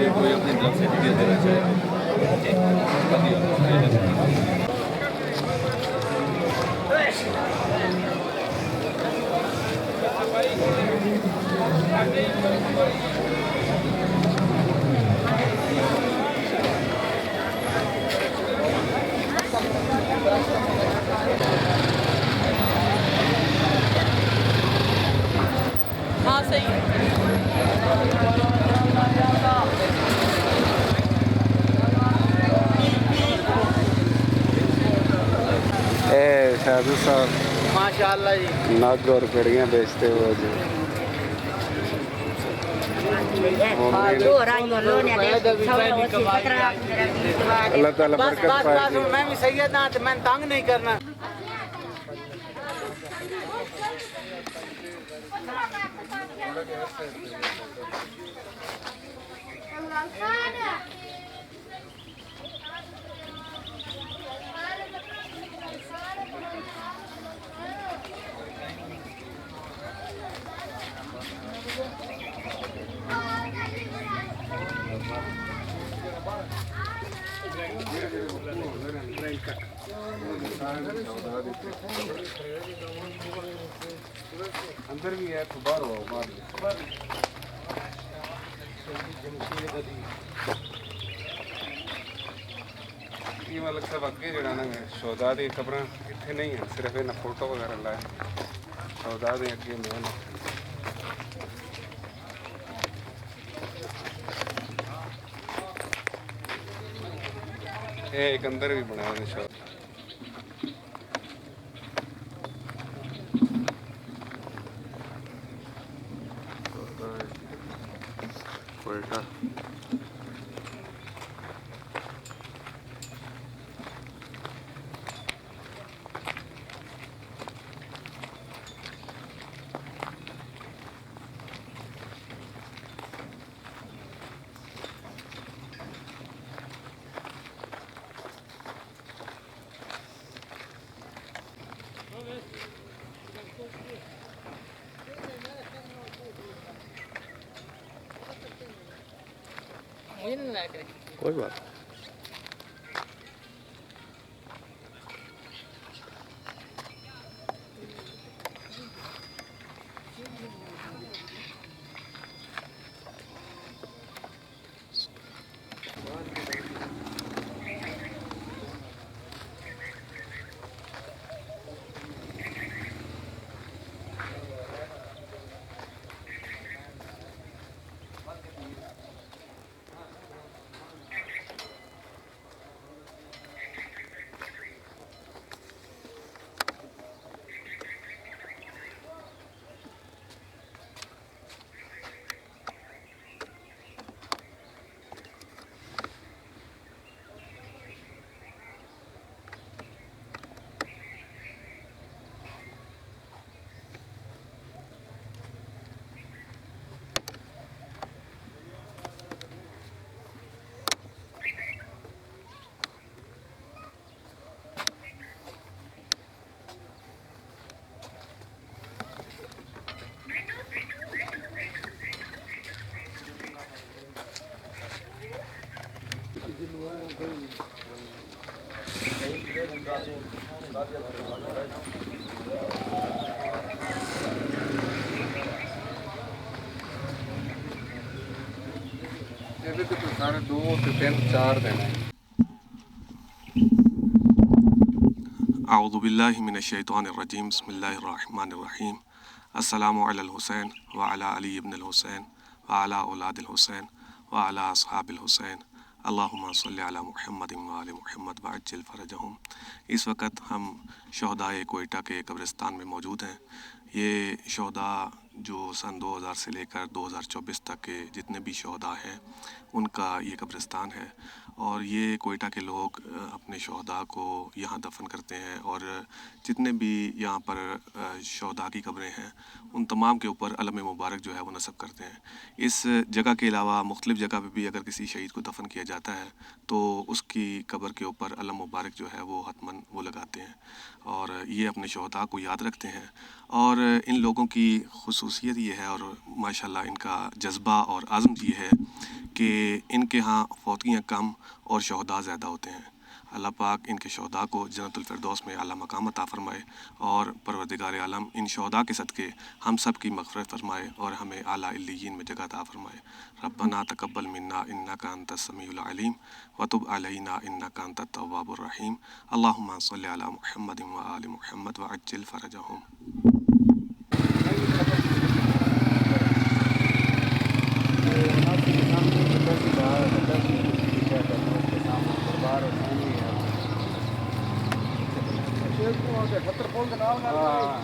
لیے کوئی اپنی طرف سے ڈیٹیل دینا چاہے ہاں صحیح ہے. سادھو صاحب ماشاء اللہ جی. نگ اور کڑیاں بیچتے ہوئے جی. اللہ تعالیٰ برکت پائے گی. میں بھی سید ہاں تو میں تنگ نہیں کرنا. اندر بھی ہے تو باہر ہو باہر. یہ ملک صاحب اگے جڑا نا شہدا دی قبراں اتنے نہیں ہیں, صرف انہیں فوٹو وغیرہ لائے شہدا دے اگے نہیں. یہ ایک اندر بھی بنایا ہے شہدا. کوئٹہ کوئی بات. سارے 2 سے 3 4 دن ہیں. اعوذ باللہ من الشیطان الرجیم بسم اللہ الرحمن الرحیم. السلام علی الحسین وعلی علی ابن الحسین وعلی اولاد الحسین وعلی اصحاب الحسین اللہم صلی علی محمد وعلی محمد وعجل فرجہم. اس وقت ہم شہدائے کوئٹہ کے قبرستان میں موجود ہیں. یہ شہداء جو سن 2000 سے لے کر 2024 تک کے جتنے بھی شہداء ہیں ان کا یہ قبرستان ہے. اور یہ کوئٹہ کے لوگ اپنے شہداء کو یہاں دفن کرتے ہیں، اور جتنے بھی یہاں پر شہداء کی قبریں ہیں ان تمام کے اوپر علم مبارک جو ہے وہ نصب کرتے ہیں۔ اس جگہ کے علاوہ مختلف جگہ پہ بھی اگر کسی شہید کو دفن کیا جاتا ہے تو اس کی قبر کے اوپر علم مبارک جو ہے وہ حتماً وہ لگاتے ہیں، اور یہ اپنے شہداء کو یاد رکھتے ہیں۔ اور ان لوگوں کی خصوصیت یہ ہے، اور ماشاءاللہ ان کا جذبہ اور عزم یہ ہے کہ ان کے ہاں فوتگیاں کم اور شہداء زیادہ ہوتے ہیں۔ اللہ پاک ان کے شہداء کو جنت الفردوس میں اعلیٰ مقام عطا فرمائے، اور پروردگار عالم ان شہداء کے صدقے ہم سب کی مغفرت فرمائے اور ہمیں اعلیٰ علیین میں جگہ عطا فرمائے۔ ربنا تقبل منا انک انت السمیع العلیم وتب علینا انک انت التواب الرحیم۔ اللہم صلی علی محمد وآل محمد وعجل فرجہم۔ ہاں